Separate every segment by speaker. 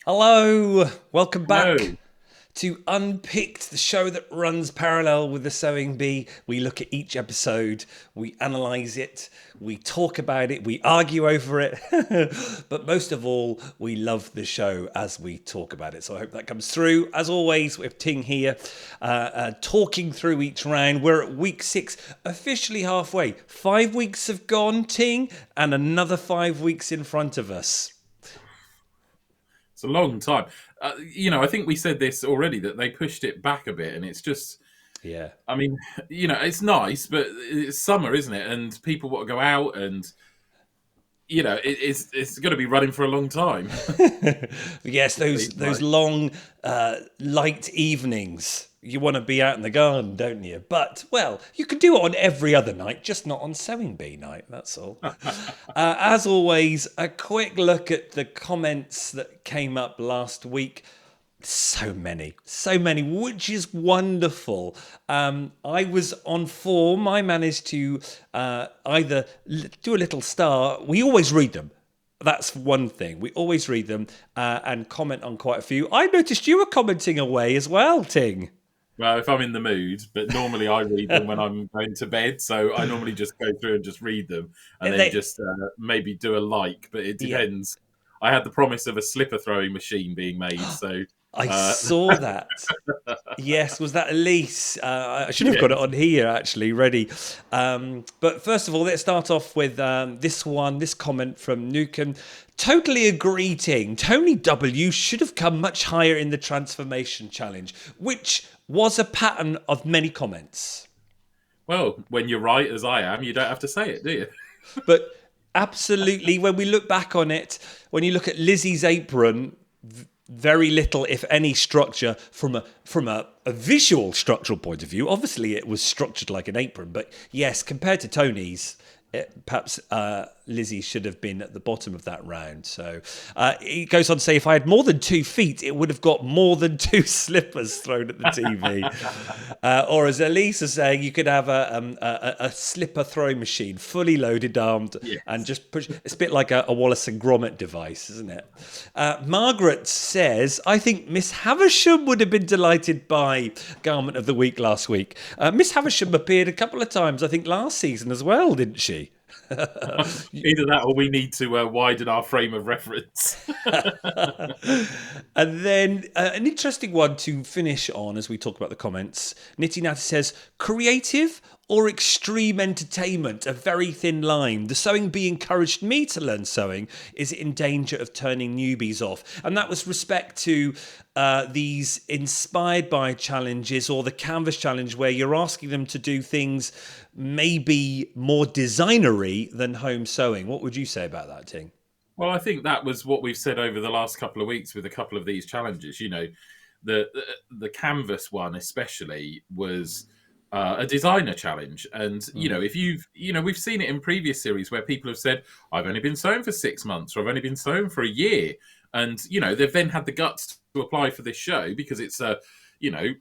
Speaker 1: Hello, welcome back
Speaker 2: No.
Speaker 1: to Unpicked, the show that runs parallel with the Sewing Bee. We look at each episode, we analyse it, we talk about it, we argue over it, but most of all, we love the show as we talk about it. So I hope that comes through. As always, we have Ting here, talking through each round. We're at week 6, officially halfway. 5 weeks have gone, Ting, and another 5 weeks in front of us.
Speaker 2: It's a long time. I think we said this already that they pushed it back a bit, and it's just,
Speaker 1: Yeah.
Speaker 2: I mean, it's nice, but it's summer, isn't it? And people want to go out, and it's going to be running for a long time.
Speaker 1: Yes, those long light evenings. You want to be out in the garden, don't you? But well, you can do it on every other night, just not on sewing bee night. That's all. As always, a quick look at the comments that came up last week. So many, which is wonderful. I was on form. I managed to either do a little star. We always read them. That's one thing. We always read them and comment on quite a few. I noticed you were commenting away as well, Ting.
Speaker 2: Well, if I'm in the mood, but normally I read them when I'm going to bed, so I normally just go through and just read them, and then
Speaker 1: They,
Speaker 2: just maybe do a like. But it
Speaker 1: yeah,
Speaker 2: depends. I had the promise of a slipper throwing machine being made, so
Speaker 1: I
Speaker 2: uh,
Speaker 1: saw that. Yes, was that Elise? I should have got it
Speaker 2: yes.
Speaker 1: on here actually, ready. But first of all, let's start off with this comment from Nukem. Totally agree, Ting. Tony W should have come much higher in the transformation challenge, which was a pattern of many comments.
Speaker 2: Well, when you're right, as I am, you don't have to say it, do you?
Speaker 1: But absolutely, when we look back on it, when you look at Lizzie's apron, very little, if any, structure from a visual structural point of view. Obviously, it was structured like an apron, but yes, compared to Tony's, perhaps Lizzie should have been at the bottom of that round. So he goes on to say, if I had more than 2 feet, it would have got more than 2 slippers thrown at the TV. Or as Elise is saying, you could have a slipper throwing machine, fully loaded, armed, and
Speaker 2: Yes.
Speaker 1: just push. It's a bit like a Wallace and Gromit device, isn't it? Margaret says, I think Miss Havisham would have been delighted by Garment of the Week last week. Miss Havisham appeared a couple of times, I think, last season as well, didn't she?
Speaker 2: Either that or we need to widen our frame of reference.
Speaker 1: And then an interesting one to finish on as we talk about the comments. Nitty Natty says, creative or extreme entertainment, a very thin line. The sewing bee encouraged me to learn sewing. Is it in danger of turning newbies off? And that was respect to these inspired by challenges or the canvas challenge where you're asking them to do things maybe more designery than home sewing. What would you say about that, Ting?
Speaker 2: Well, I think that was what we've said over the last couple of weeks with a couple of these challenges. The canvas one especially was a designer challenge, and if we've seen it in previous series where people have said, "I've only been sewing for 6 months," or "I've only been sewing for a year," and they've then had the guts to apply for this show because it's a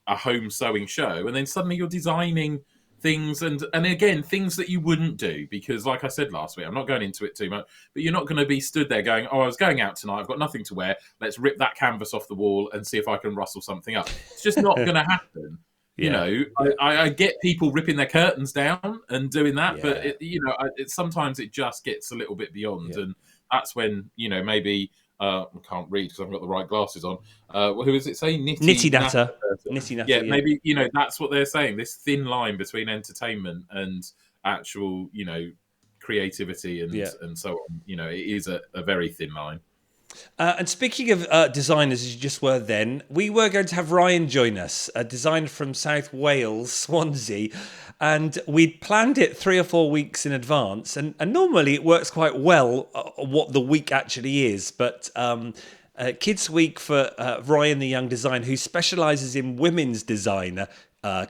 Speaker 2: home sewing show, and then suddenly you're designing things and again things that you wouldn't do because, like I said last week, I'm not going into it too much, but you're not going to be stood there going, "Oh, I was going out tonight, I've got nothing to wear, let's rip that canvas off the wall and see if I can rustle something up." It's just not going to happen.
Speaker 1: Yeah, yeah,
Speaker 2: I get people ripping their curtains down and doing that, but
Speaker 1: yeah,
Speaker 2: sometimes it just gets a little bit beyond,
Speaker 1: yeah.
Speaker 2: and that's when maybe I can't read because I've got the right glasses on. Who is it saying?
Speaker 1: Nitty
Speaker 2: Nitty Natter
Speaker 1: natter,
Speaker 2: person.
Speaker 1: nitty natter.
Speaker 2: Yeah,
Speaker 1: Yeah.
Speaker 2: maybe that's what they're saying. This thin line between entertainment and actual creativity
Speaker 1: Yeah.
Speaker 2: and so on. It is a very thin line.
Speaker 1: And speaking of designers, as you just were then, we were going to have Ryan join us, a designer from South Wales, Swansea, and we'd planned it 3 or 4 weeks in advance. And normally it works quite well what the week actually is, but Kids Week for Ryan, the young designer, who specialises in women's designer,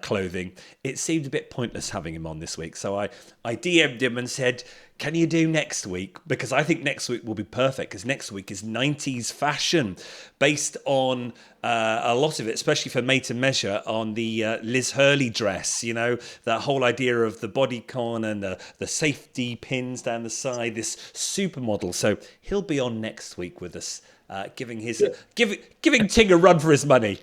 Speaker 1: clothing, it seemed a bit pointless having him on this week. So I DM'd him and said, can you do next week? Because I think next week will be perfect, because next week is 90s fashion based on a lot of it, especially for Made to Measure, on the Liz Hurley dress, that whole idea of the bodycon and the safety pins down the side, this supermodel. So he'll be on next week with us, giving Ting a run for his money.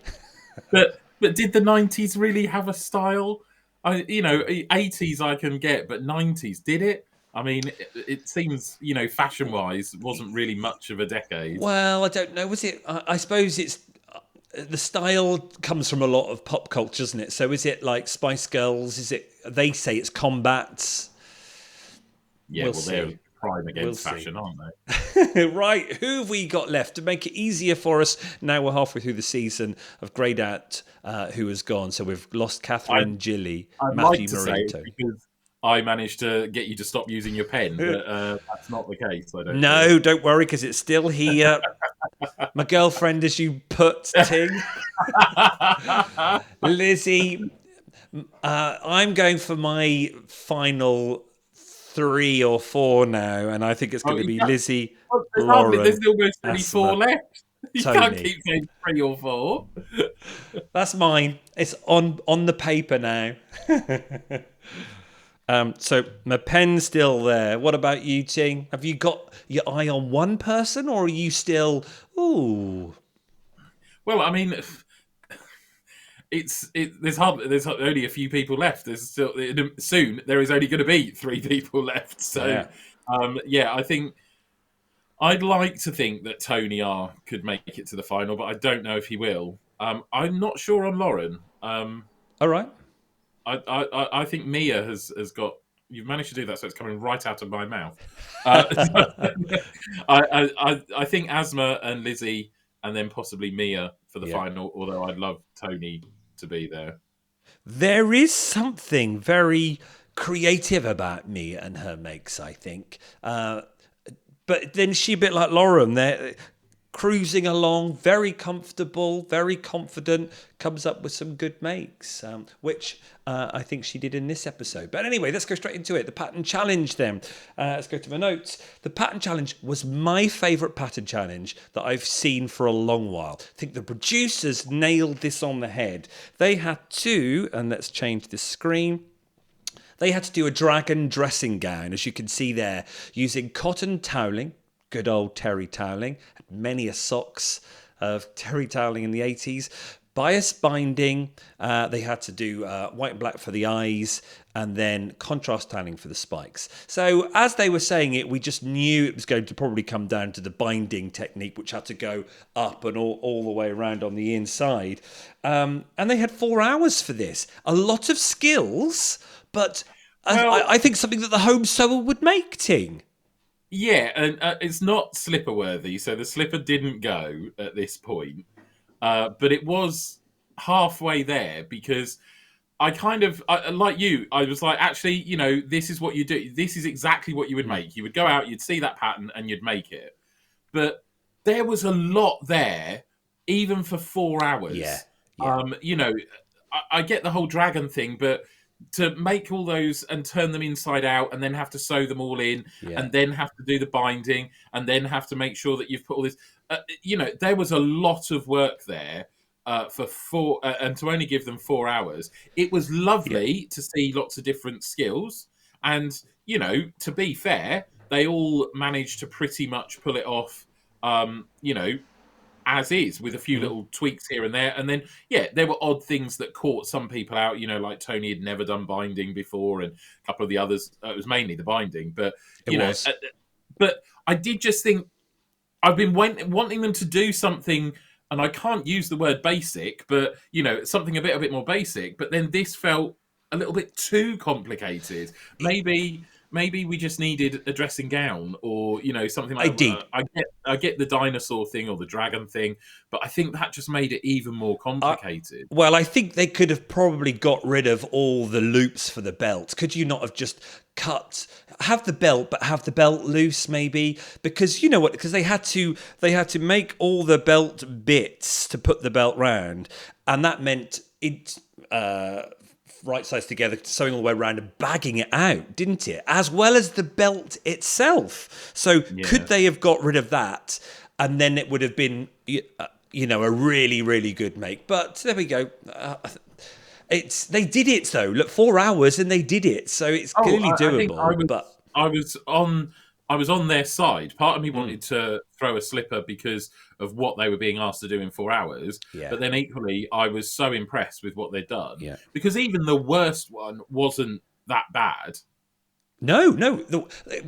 Speaker 2: But did the 90s really have a style? 80s I can get, but 90s, did it? I mean, it seems, fashion-wise, wasn't really much of a decade.
Speaker 1: Well, I don't know. Was it? I suppose it's the style comes from a lot of pop culture, doesn't it? So is it like Spice Girls? Is it? They say it's Combats.
Speaker 2: Yeah,
Speaker 1: We'll
Speaker 2: they're
Speaker 1: see.
Speaker 2: prime against fashion, aren't
Speaker 1: they? Right. Who have we got left to make it easier for us? Now we're halfway through the season. I've greyed out who has gone. So we've lost Catherine Gilly, Matthew Marito.
Speaker 2: Because I managed to get you to stop using your pen, but that's not the case. I don't.
Speaker 1: No, don't worry, because it's still here. My girlfriend, as you put, Ting. Lizzie, I'm going for my final 3 or 4 now, and I think it's going to be Lizzie, Lauren,
Speaker 2: there's almost only 4 left. You
Speaker 1: Tony.
Speaker 2: Can't keep saying 3 or 4.
Speaker 1: That's mine. It's on the paper now. So my pen's still there. What about you, Ting? Have you got your eye on one person, or are you still? Ooh.
Speaker 2: Well, I mean, there's only a few people left. There's still soon there is only going to be 3 people left. So, I think I'd like to think that Tony R could make it to the final, but I don't know if he will. I'm not sure on Lauren.
Speaker 1: All right.
Speaker 2: I think Mia has got. You've managed to do that, so it's coming right out of my mouth. I think Asma and Lizzie, and then possibly Mia for the final. Although I'd love Tony to be there.
Speaker 1: There is something very creative about Mia and her makes, I think. But then she a bit like Lauren. They're cruising along, very comfortable, very confident, comes up with some good makes, which I think she did in this episode. But anyway, let's go straight into it. The pattern challenge then. Let's go to my notes. The pattern challenge was my favourite pattern challenge that I've seen for a long while. I think the producers nailed this on the head. They had to, and let's change the screen, they had to do a dragon dressing gown, as you can see there, using cotton toweling, good old terry toweling, many a socks of terry toweling in the 80s. Bias binding, they had to do white and black for the eyes, and then contrast toweling for the spikes. So as they were saying it, we just knew it was going to probably come down to the binding technique, which had to go up and all the way around on the inside. And they had 4 hours for this. A lot of skills, but I think something that the home sewer would make, Ting.
Speaker 2: Yeah, and it's not slipper worthy, so the slipper didn't go at this point. But it was halfway there, because I kind of, like you, I was like, actually, this is what you do. This is exactly what you would make. You would go out, you'd see that pattern, and you'd make it. But there was a lot there, even for 4 hours.
Speaker 1: Yeah.
Speaker 2: I get the whole dragon thing, but to make all those and turn them inside out and then have to sew them all in and then have to do the binding and then have to make sure that you've put all this, there was a lot of work there for 4 and to only give them 4 hours. It was lovely to see lots of different skills. And, to be fair, they all managed to pretty much pull it off, as is, with a few little tweaks here and there. And then, there were odd things that caught some people out, like Tony had never done binding before, and a couple of the others, it was mainly the binding. But, but I did just think, I've been wanting them to do something, and I can't use the word basic, but, something a bit more basic. But then this felt a little bit too complicated. Maybe we just needed a dressing gown, or something like that. I get the dinosaur thing or the dragon thing, but I think that just made it even more complicated.
Speaker 1: Well, I think they could have probably got rid of all the loops for the belt. Could you not have just have the belt, but have the belt loose, maybe? Because because they had to make all the belt bits to put the belt round, and that meant right sides together, sewing all the way around and bagging it out, didn't it? As well as the belt itself. So could
Speaker 2: Yeah.
Speaker 1: they have got rid of that, and then it would have been, a really, really good make? But there we go. They did it though. Look, 4 hours and they did it, so it's
Speaker 2: Oh,
Speaker 1: clearly
Speaker 2: I think
Speaker 1: doable. But
Speaker 2: I was on I was on their side. Part of me
Speaker 1: mm,
Speaker 2: wanted to throw a slipper because of what they were being asked to do in 4 hours,
Speaker 1: yeah,
Speaker 2: but then equally I was so impressed with what they'd done
Speaker 1: yeah.
Speaker 2: because even the worst one wasn't that bad.
Speaker 1: No,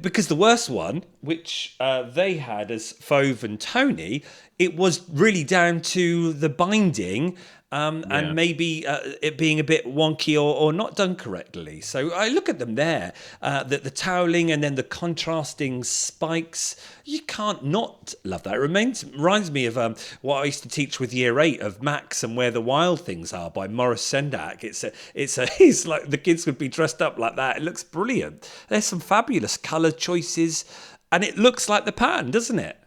Speaker 1: because the worst one, which they had as Fove and Tony, it was really down to the binding
Speaker 2: Yeah.
Speaker 1: and maybe it being a bit wonky or not done correctly. So I look at them there, the toweling and then the contrasting spikes. You can't not love that. It reminds me of what I used to teach with Year 8 of Max and Where the Wild Things Are by Morris Sendak. It's like the kids would be dressed up like that. It looks brilliant. There's some fabulous colour choices, and it looks like the pattern, doesn't it?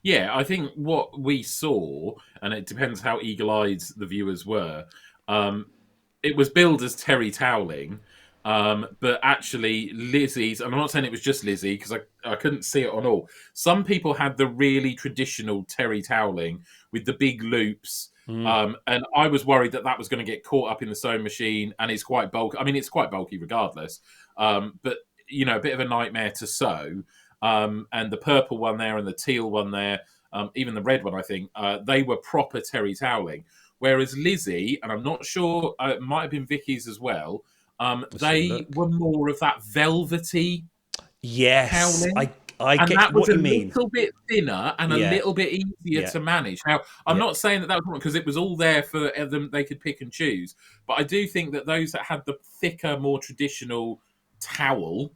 Speaker 2: Yeah, I think what we saw, and it depends how eagle-eyed the viewers were, um, it was billed as Terry toweling, but actually Lizzie's, and I'm not saying it was just Lizzie because I couldn't see it on all. Some people had the really traditional Terry toweling with the big loops, and I was worried that was going to get caught up in the sewing machine, and it's quite bulky. I mean, it's quite bulky regardless, but a bit of a nightmare to sew. And the purple one there and the teal one there, even the red one, I think, they were proper Terry toweling. Whereas Lizzie, and I'm not sure, it might have been Vicky's as well,
Speaker 1: Let's have a
Speaker 2: they
Speaker 1: look.
Speaker 2: were more of that velvety
Speaker 1: Yes,
Speaker 2: toweling.
Speaker 1: I
Speaker 2: And
Speaker 1: get
Speaker 2: that was
Speaker 1: what
Speaker 2: a
Speaker 1: you mean.
Speaker 2: little bit thinner and a
Speaker 1: Yeah,
Speaker 2: little bit easier
Speaker 1: yeah,
Speaker 2: to manage. Now, I'm
Speaker 1: yeah,
Speaker 2: not saying that was wrong because it was all there for them, they could pick and choose. But I do think that those that had the thicker, more traditional towel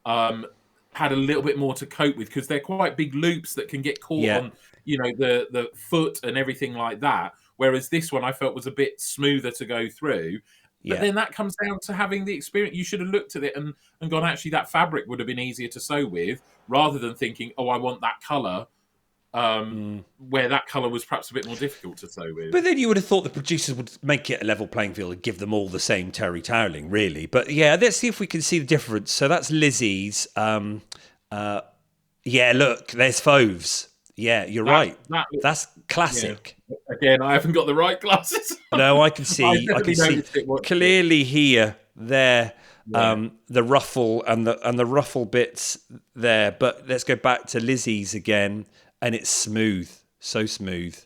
Speaker 2: um, had a little bit more to cope with because they're quite big loops that can get caught
Speaker 1: yeah,
Speaker 2: on, the foot and everything like that. Whereas this one I felt was a bit smoother to go through. But
Speaker 1: yeah.
Speaker 2: then that comes down to having the experience. You should have looked at it and gone, actually, that fabric would have been easier to sew with, rather than thinking, oh, I want that colour, where that colour was perhaps a bit more difficult to sew with.
Speaker 1: But then you would have thought the producers would make it a level playing field and give them all the same Terry toweling, really. But yeah, let's see if we can see the difference. So that's Lizzie's. Yeah, look, there's Fove's. Yeah, you're right.
Speaker 2: That
Speaker 1: That's
Speaker 2: yeah.
Speaker 1: classic.
Speaker 2: Again, I haven't got the right glasses.
Speaker 1: No, I can
Speaker 2: I
Speaker 1: see. I can
Speaker 2: definitely
Speaker 1: see
Speaker 2: noticed it. Watching it.
Speaker 1: clearly here, there,
Speaker 2: Yeah.
Speaker 1: the ruffle and the ruffle bits there. But let's go back to Lizzie's again, and it's smooth, so smooth,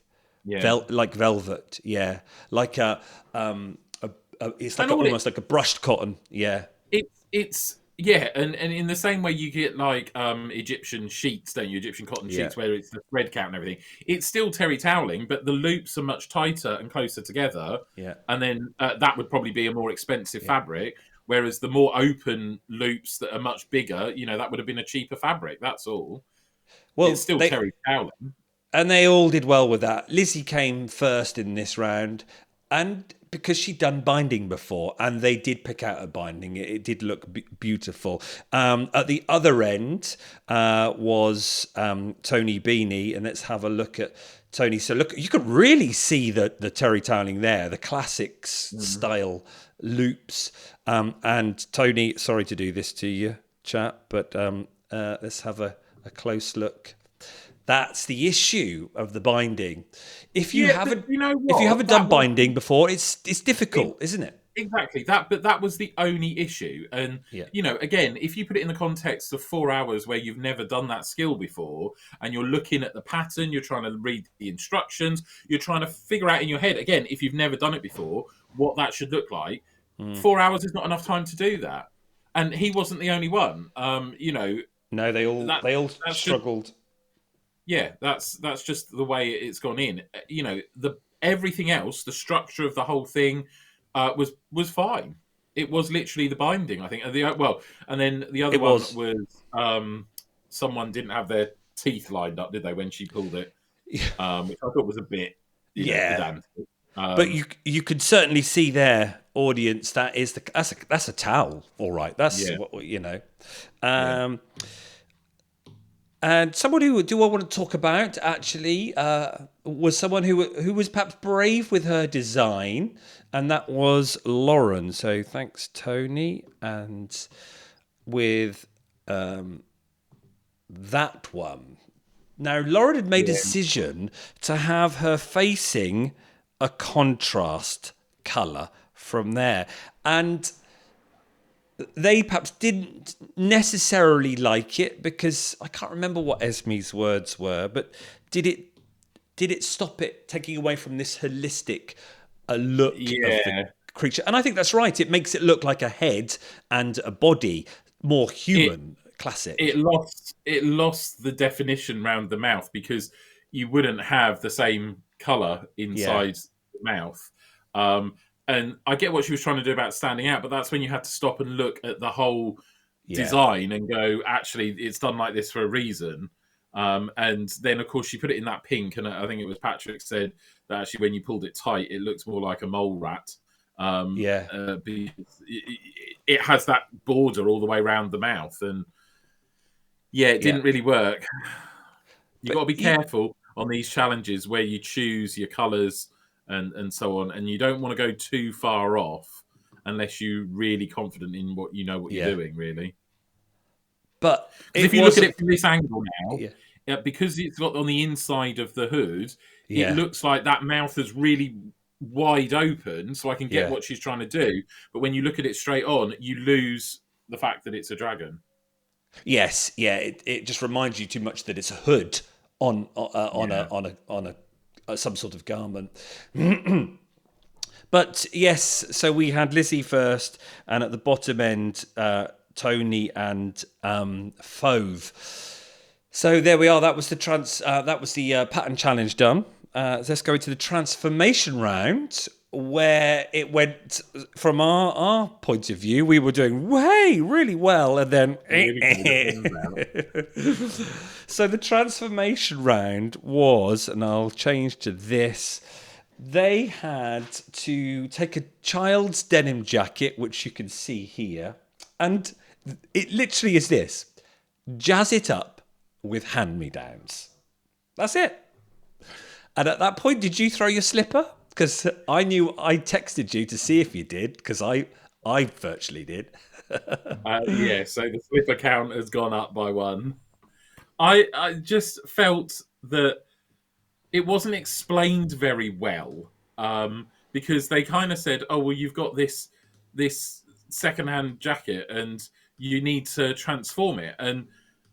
Speaker 2: Yeah.
Speaker 1: like velvet. Yeah, like it's like
Speaker 2: And all
Speaker 1: almost like a brushed cotton. Yeah,
Speaker 2: it's yeah, and in the same way you get like Egyptian sheets, don't you? Egyptian cotton
Speaker 1: yeah,
Speaker 2: sheets where it's the thread count and everything. It's still terry toweling, but the loops are much tighter and closer together.
Speaker 1: yeah,
Speaker 2: And then that would probably be a more expensive
Speaker 1: yeah.
Speaker 2: fabric. Whereas the more open loops that are much bigger, that would have been a cheaper fabric. That's all. It's
Speaker 1: Well,
Speaker 2: still terry toweling.
Speaker 1: they all did well with that. Lizzie came first in this round, and because she'd done binding before, and they did pick out a binding, it did look beautiful. At the other end was Tony Beanie, and let's have a look at Tony. So look, you could really see the terry toweling there, the classics style loops. And Tony, sorry to do this to you, chap, but let's have a close look. That's the issue of the binding. If you
Speaker 2: Yeah, but
Speaker 1: haven't,
Speaker 2: you know
Speaker 1: if you
Speaker 2: what?
Speaker 1: haven't done
Speaker 2: That was
Speaker 1: binding before, it's difficult, isn't it?
Speaker 2: exactly that, but that was the only issue. And
Speaker 1: Yeah,
Speaker 2: again, if you put it in the context of 4 hours where you've never done that skill before, and you're looking at the pattern, you're trying to read the instructions, you're trying to figure out in your head again, if you've never done it before, what that should look like. 4 hours is not enough time to do that, and he wasn't the only one.
Speaker 1: no,
Speaker 2: That
Speaker 1: they all
Speaker 2: that's just
Speaker 1: struggled.
Speaker 2: yeah, that's just the way it's gone in. The everything else, the structure of the whole thing, was fine. It was literally the binding, I think. And then the other
Speaker 1: It
Speaker 2: one
Speaker 1: was.
Speaker 2: was someone didn't have their teeth lined up, did they, when she pulled it? Which I thought was a bit,
Speaker 1: Yeah,
Speaker 2: pedantic.
Speaker 1: but you could certainly see their audience. That's a towel, all right. That's
Speaker 2: Yeah,
Speaker 1: what.
Speaker 2: yeah.
Speaker 1: And someone who do I want to talk about actually was someone who was perhaps brave with her design, and that was Lauren. So thanks, Tony. And with that one, now Lauren had made a decision to have her facing a contrast colour from there, and they perhaps didn't necessarily like it because I can't remember what Esme's words were, but did it stop it taking away from this holistic look of the creature? And I think that's right. It makes it look like a head and a body, more human, classic.
Speaker 2: It lost the definition around the mouth because you wouldn't have the same colour inside the mouth. And I get what she was trying to do about standing out, but that's when you had to stop and look at the whole design and go, actually, it's done like this for a reason. And then, of course, she put it in that pink, and I think it was Patrick said that actually when you pulled it tight, it looks more like a mole rat. It has that border all the way around the mouth, and it didn't really work. You've got to be careful on these challenges where you choose your colours and so on, and you don't want to go too far off unless you're really confident in what you're doing, really.
Speaker 1: But
Speaker 2: if you look at it from this angle now, because it's got on the inside of the hood, it looks like that mouth is really wide open, so I can get what she's trying to do. But when you look at it straight on, you lose the fact that it's a dragon.
Speaker 1: Yes, it just reminds you too much that it's a hood on a some sort of garment. But yes, so we had Lizzie first, and at the bottom end, Tony and Fauve. So there we are. That was the pattern challenge done. Let's go into the transformation round, where it went from our point of view. We were doing really well, and then so the transformation round was, and I'll change to this. They had to take a child's denim jacket, which you can see here, and it literally is this: jazz it up with hand-me-downs. That's it. And at that point, did you throw your slipper? Because I knew I texted you to see if you did, because I virtually did.
Speaker 2: So the slipper count has gone up by 1. I just felt that it wasn't explained very well, because they kind of said, "Oh, well, you've got this secondhand jacket, and you need to transform it." And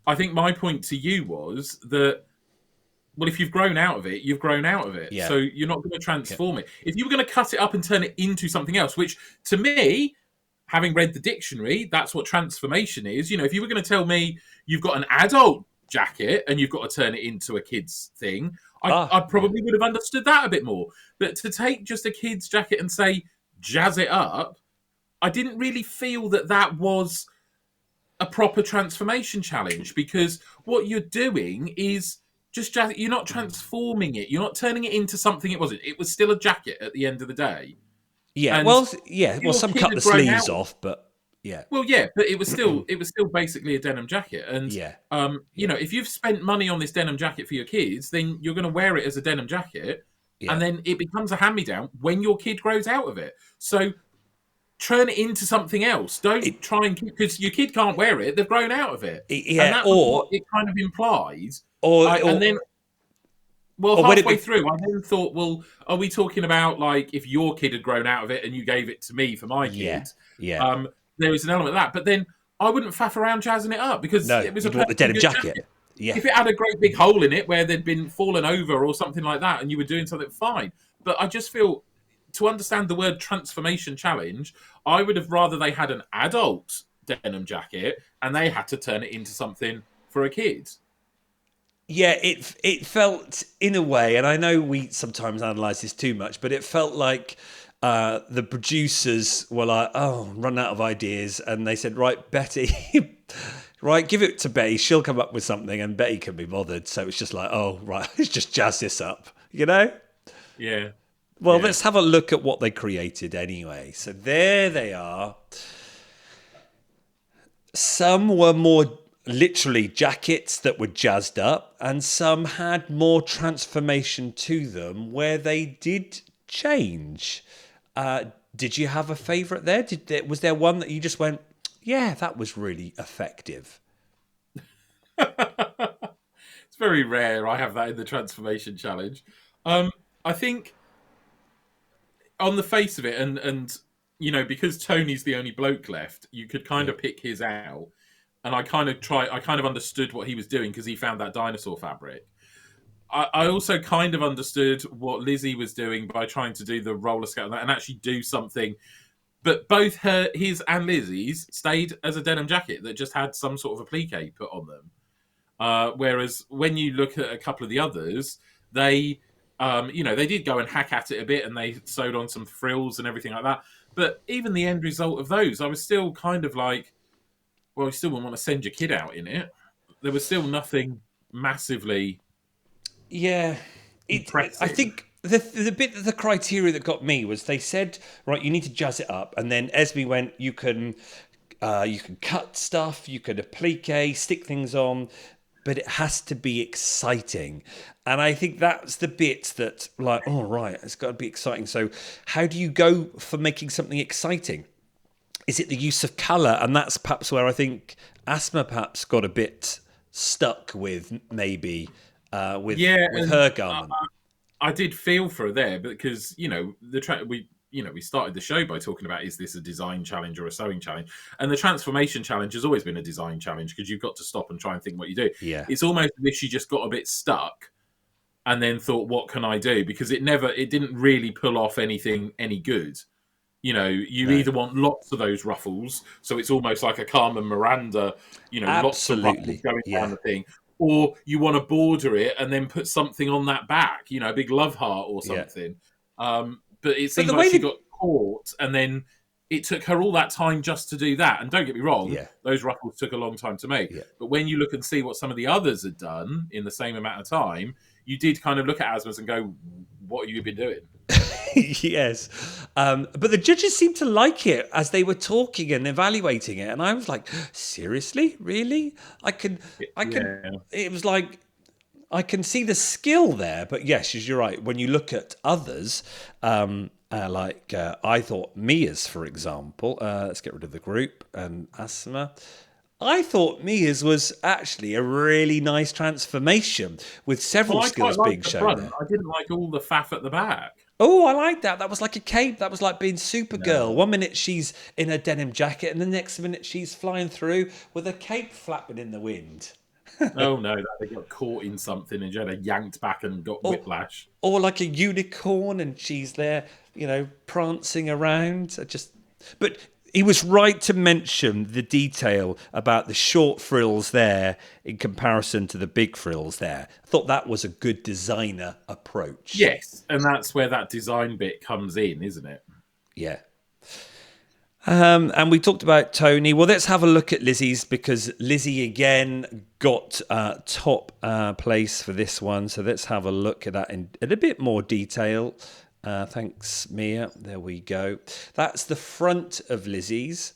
Speaker 2: I think my point to you was that, well, if you've grown out of it, you've grown out of it.
Speaker 1: Yeah.
Speaker 2: So you're not going to transform it. If you were going to cut it up and turn it into something else, which to me, having read the dictionary, that's what transformation is. If you were going to tell me you've got an adult jacket and you've got to turn it into a kid's thing, I probably would have understood that a bit more. But to take just a kid's jacket and say, jazz it up, I didn't really feel that was a proper transformation challenge, because what you're doing is just you're not transforming it. You're not turning it into something it wasn't. It was still a jacket at the end of the day.
Speaker 1: Yeah.
Speaker 2: And
Speaker 1: well, some cut the sleeves off, but yeah.
Speaker 2: Well, yeah, but it was still basically a denim jacket. And if you've spent money on this denim jacket for your kids, then you're going to wear it as a denim jacket, and then it becomes a hand-me-down when your kid grows out of it. So turn it into something else. Don't try and keep, because your kid can't wear it. They've grown out of it.
Speaker 1: Yeah,
Speaker 2: and that was what it kind of implies. Halfway through, I then thought, well, are we talking about like if your kid had grown out of it and you gave it to me for my kid?
Speaker 1: Yeah.
Speaker 2: There is an element of that, but then I wouldn't faff around jazzing it up because it was
Speaker 1: the denim jacket. Yeah.
Speaker 2: If it had a great big hole in it where they'd been fallen over or something like that, and you were doing something, fine. But I just feel, to understand the word transformation challenge, I would have rather they had an adult denim jacket and they had to turn it into something for a kid.
Speaker 1: Yeah, it felt in a way, and I know we sometimes analyse this too much, but it felt like the producers were like, run out of ideas, and they said, right, Betty, right, give it to Betty, she'll come up with something, and Betty can be bothered. So it's just like, let's just jazz this up,
Speaker 2: Yeah.
Speaker 1: Well, let's have a look at what they created anyway. So there they are. Some were more literally jackets that were jazzed up, and some had more transformation to them where they did change. Did you have a favourite there? Was there one that you just went, yeah, that was really effective?
Speaker 2: It's very rare I have that in the transformation challenge. I think on the face of it, and because Tony's the only bloke left, you could kind of pick his out. And I kind of understood what he was doing because he found that dinosaur fabric. I also kind of understood what Lizzie was doing by trying to do the roller skate and actually do something. But both his and Lizzie's stayed as a denim jacket that just had some sort of applique put on them. Whereas when you look at a couple of the others, they did go and hack at it a bit and they sewed on some frills and everything like that. But even the end result of those, I was still kind of like, well, you still wouldn't want to send your kid out in it. There was still nothing massively impressive.
Speaker 1: I think the bit of the criteria that got me was they said, right, you need to jazz it up. And then Esme went, you can cut stuff, you can applique, stick things on, but it has to be exciting. And I think that's the bit that, like, oh, right, it's got to be exciting. So how do you go for making something exciting? Is it the use of colour? And that's perhaps where I think Asma perhaps got a bit stuck with maybe with her garment.
Speaker 2: I did feel for her there because we started the show by talking about, is this a design challenge or a sewing challenge? And the transformation challenge has always been a design challenge because you've got to stop and try and think what you do.
Speaker 1: Yeah.
Speaker 2: It's almost as if she just got a bit stuck and then thought, what can I do? Because it didn't really pull off anything any good. Either want lots of those ruffles, so it's almost like a Carmen Miranda, lots of ruffles going down the thing, or you want to border it and then put something on that back, a big love heart or something. But it seemed like she got caught, and then it took her all that time just to do that. And don't get me wrong, those ruffles took a long time to make. Yeah. But when you look and see what some of the others had done in the same amount of time, you did kind of look at Asma's and go, what have you been doing?
Speaker 1: Yes. But the judges seemed to like it as they were talking and evaluating it. And I was like, seriously? Really? It was like, I can see the skill there. But yes, you're right. When you look at others, I thought Mia's, for example, let's get rid of the group, and Asma. I thought Mia's was actually a really nice transformation with several skills being shown there.
Speaker 2: I didn't like all the faff at the back.
Speaker 1: Oh, I like that. That was like a cape. That was like being Supergirl. No. 1 minute she's in a denim jacket and the next minute she's flying through with a cape flapping in the wind.
Speaker 2: Oh, no, they got caught in something and Jenna yanked back and got whiplash.
Speaker 1: Or like a unicorn and she's there, prancing around. But he was right to mention the detail about the short frills there in comparison to the big frills there. I thought that was a good designer approach.
Speaker 2: Yes, and that's where that design bit comes in, isn't it?
Speaker 1: Yeah. And we talked about Tony. Well, let's have a look at Lizzie's, because Lizzie again got top place for this one. So let's have a look at that in a bit more detail. Thanks, Mia. There we go. That's the front of Lizzie's,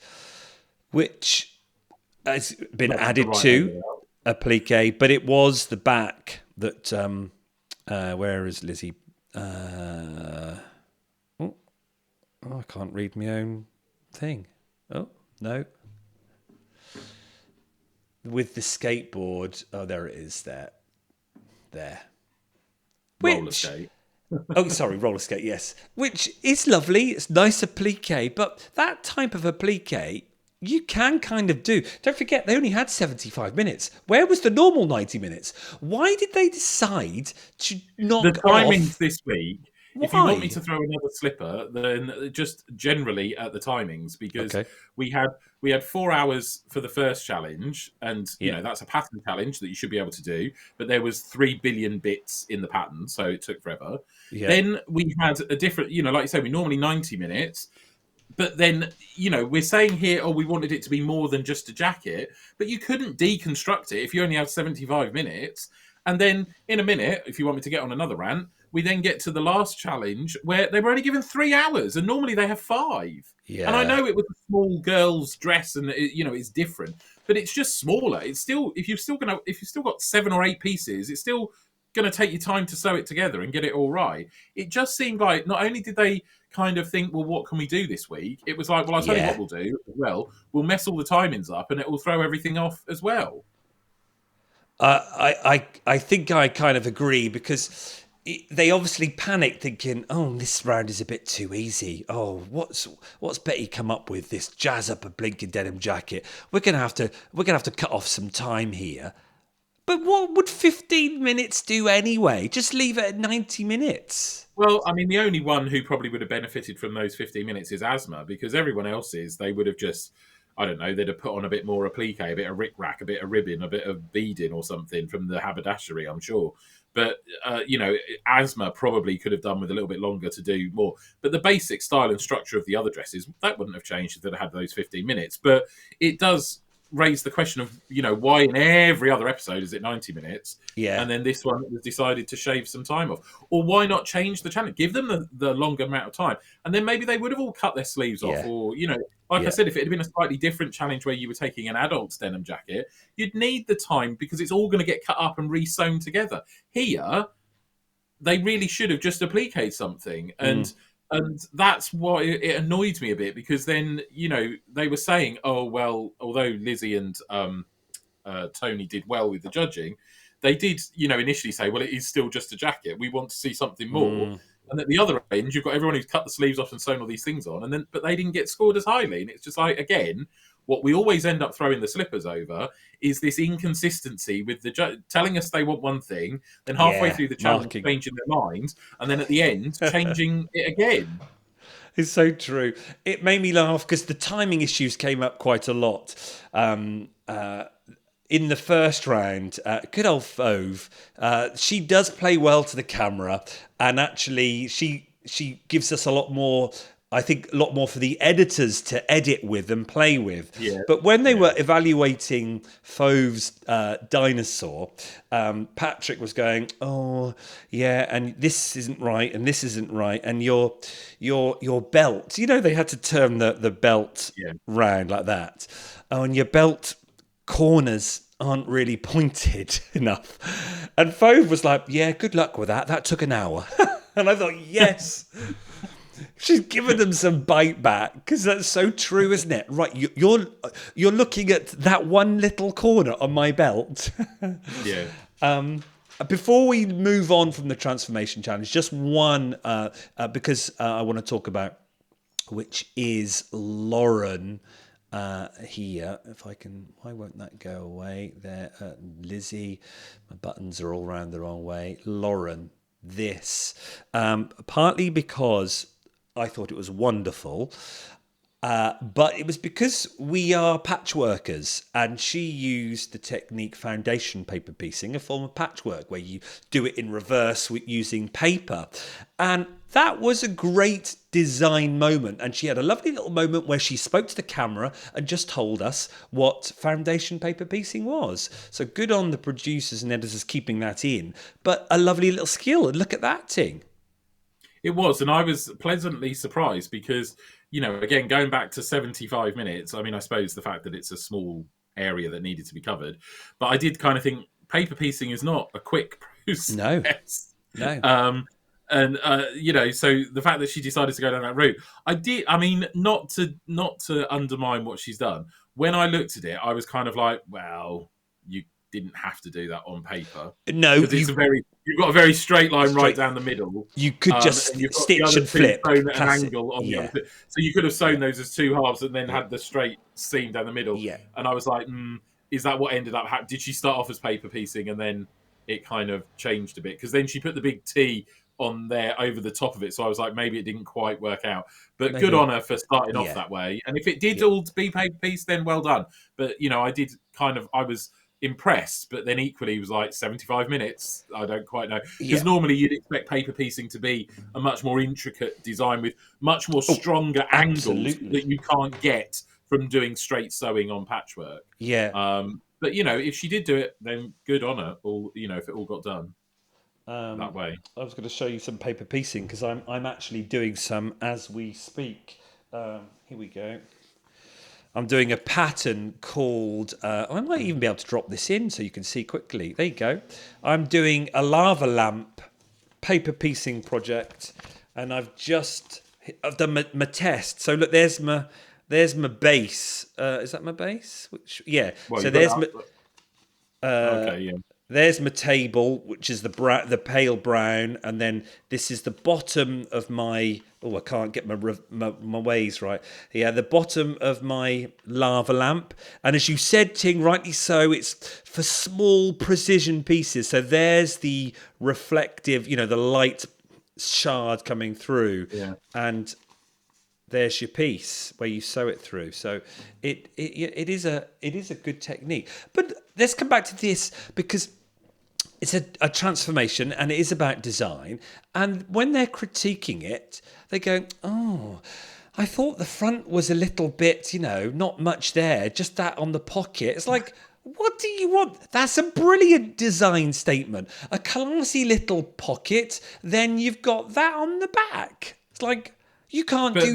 Speaker 1: which has been added to applique, but it was the back that. Where is Lizzie? I can't read my own thing. Oh, no. With the skateboard. Oh, there it is. There.
Speaker 2: Roller skate.
Speaker 1: Oh, sorry, roller skate, yes. Which is lovely. It's nice applique, but that type of applique you can kind of do. Don't forget, they only had 75 minutes. Where was the normal 90 minutes? Why did they decide to knock off?
Speaker 2: The timings this week, why? If you want me to throw another slipper, then just generally at the timings, because we had 4 hours for the first challenge, and that's a pattern challenge that you should be able to do, but there was 3 billion bits in the pattern, so it took forever. Yeah. Then we had a different, like you say, we normally 90 minutes, but then, we're saying here, we wanted it to be more than just a jacket, but you couldn't deconstruct it if you only had 75 minutes. And then in a minute, if you want me to get on another rant, we then get to the last challenge where they were only given 3 hours, and normally they have 5. And I
Speaker 1: Yeah.
Speaker 2: know it was a small girl's dress, and it's different, but it's just smaller. It's still if you've still got 7 or 8 pieces, it's still going to take you time to sew it together and get it all right. It just seemed like not only did they kind of think, well, what can we do this week? It was like, well, I'll tell you what
Speaker 1: Yeah.
Speaker 2: we'll do. Well, we'll mess all the timings up, and it will throw everything off as well.
Speaker 1: I think I kind of agree because they obviously panicked, thinking, "Oh, this round is a bit too easy. Oh, what's Betty come up with? This jazz up a blinking denim jacket. We're gonna have to cut off some time here." But what would 15 minutes do anyway? Just leave it at 90 minutes.
Speaker 2: Well, I mean, the only one who probably would have benefited from those 15 minutes is Asma, because everyone else's, they would have just, I don't know, they'd have put on a bit more applique, a bit of rick-rack, a bit of ribbon, a bit of beading or something from the haberdashery, I'm sure. But, Asma probably could have done with a little bit longer to do more. But the basic style and structure of the other dresses, that wouldn't have changed if they'd had those 15 minutes. But it does raise the question of, why in every other episode is it 90 minutes?
Speaker 1: Yeah.
Speaker 2: And then this one was decided to shave some time off. Or why not change the challenge? Give them the longer amount of time. And then maybe they would have all cut their sleeves off.
Speaker 1: Yeah.
Speaker 2: Or, like I said, if it had been a slightly different challenge where you were taking an adult's denim jacket, you'd need the time because it's all going to get cut up and re-sewn together. Here, they really should have just appliqued something. And that's why it annoyed me a bit, because then, they were saying, oh, well, although Lizzie and Tony did well with the judging, they did, initially say, well, it is still just a jacket. We want to see something more. And at the other end, you've got everyone who's cut the sleeves off and sewn all these things on, but they didn't get scored as highly. And it's just like, again, what we always end up throwing the slippers over is this inconsistency with the telling us they want one thing, then halfway through the challenge changing their mind, and then at the end changing it again.
Speaker 1: It's so true. It made me laugh because the timing issues came up quite a lot. In the first round, good old Fauve, she does play well to the camera, and actually she gives us a lot more, I think, a lot more for the editors to edit with and play with.
Speaker 2: Yeah.
Speaker 1: But when they were evaluating Fauve's dinosaur, Patrick was going, "Oh, yeah, and this isn't right, and this isn't right, and your belt." They had to turn the belt round like that. Oh, and your belt corners aren't really pointed enough. And Fauve was like, "Yeah, good luck with that. That took an hour." And I thought, yes. She's given them some bite back, because that's so true, isn't it? Right, you're looking at that one little corner on my belt.
Speaker 2: Yeah.
Speaker 1: Before we move on from the transformation challenge, just one, because I want to talk about, which is Lauren here. If I can, why won't that go away? There, Lizzie. My buttons are all round the wrong way. Lauren, this, partly because I thought it was wonderful, but it was because we are patchworkers, and she used the technique foundation paper piecing, a form of patchwork where you do it in reverse with using paper. And that was a great design moment. And she had a lovely little moment where she spoke to the camera and just told us what foundation paper piecing was. So good on the producers and editors keeping that in, but a lovely little skill. And look at that thing.
Speaker 2: It was, and I was pleasantly surprised because, again, going back to 75 minutes, I mean, I suppose the fact that it's a small area that needed to be covered, but I did kind of think paper piecing is not a quick process.
Speaker 1: No.
Speaker 2: And so the fact that she decided to go down that route, not to undermine what she's done. When I looked at it, I was kind of like, well, you didn't have to do that on paper.
Speaker 1: No,
Speaker 2: because you've got a very straight line right down the middle.
Speaker 1: You could just stitch and flip
Speaker 2: at an angle on the other. So you could have sewn those as two halves and then had the straight seam down the middle.
Speaker 1: Yeah.
Speaker 2: And I was like, is that what ended up happening? Did she start off as paper piecing and then it kind of changed a bit? Because then she put the big T on there over the top of it. So I was like, maybe it didn't quite work out. But good on her for starting off that way. And if it did all be paper piece, then well done. But, I was impressed, but then equally it was like 75 minutes. I don't quite know. Because normally you'd expect paper piecing to be a much more intricate design with much more stronger angles that you can't get from doing straight sewing on patchwork.
Speaker 1: Yeah.
Speaker 2: But, if she did do it, then good on her, if it all got done. that way.
Speaker 1: I was going to show you some paper piecing because I'm actually doing some as we speak. Here we go. I'm doing a pattern called, I might even be able to drop this in so you can see quickly. There you go. I'm doing a lava lamp paper piecing project, and I've done my test. So look, there's my base. Is that my base?
Speaker 2: Well,
Speaker 1: So there's my,
Speaker 2: okay, yeah.
Speaker 1: there's my table, which is the pale brown, and then this is the bottom of my. Oh, I can't get my ways right. Yeah, the bottom of my lava lamp, and as you said, Ting, rightly so, it's for small precision pieces. So there's the reflective, the light shard coming through, and there's your piece where you sew it through. So it is a good technique. But let's come back to this because it's a transformation and it is about design. And when they're critiquing it, they go, oh, I thought the front was a little bit, not much there, just that on the pocket. It's like, what do you want? That's a brilliant design statement. A classy little pocket, then you've got that on the back. It's like, you can't do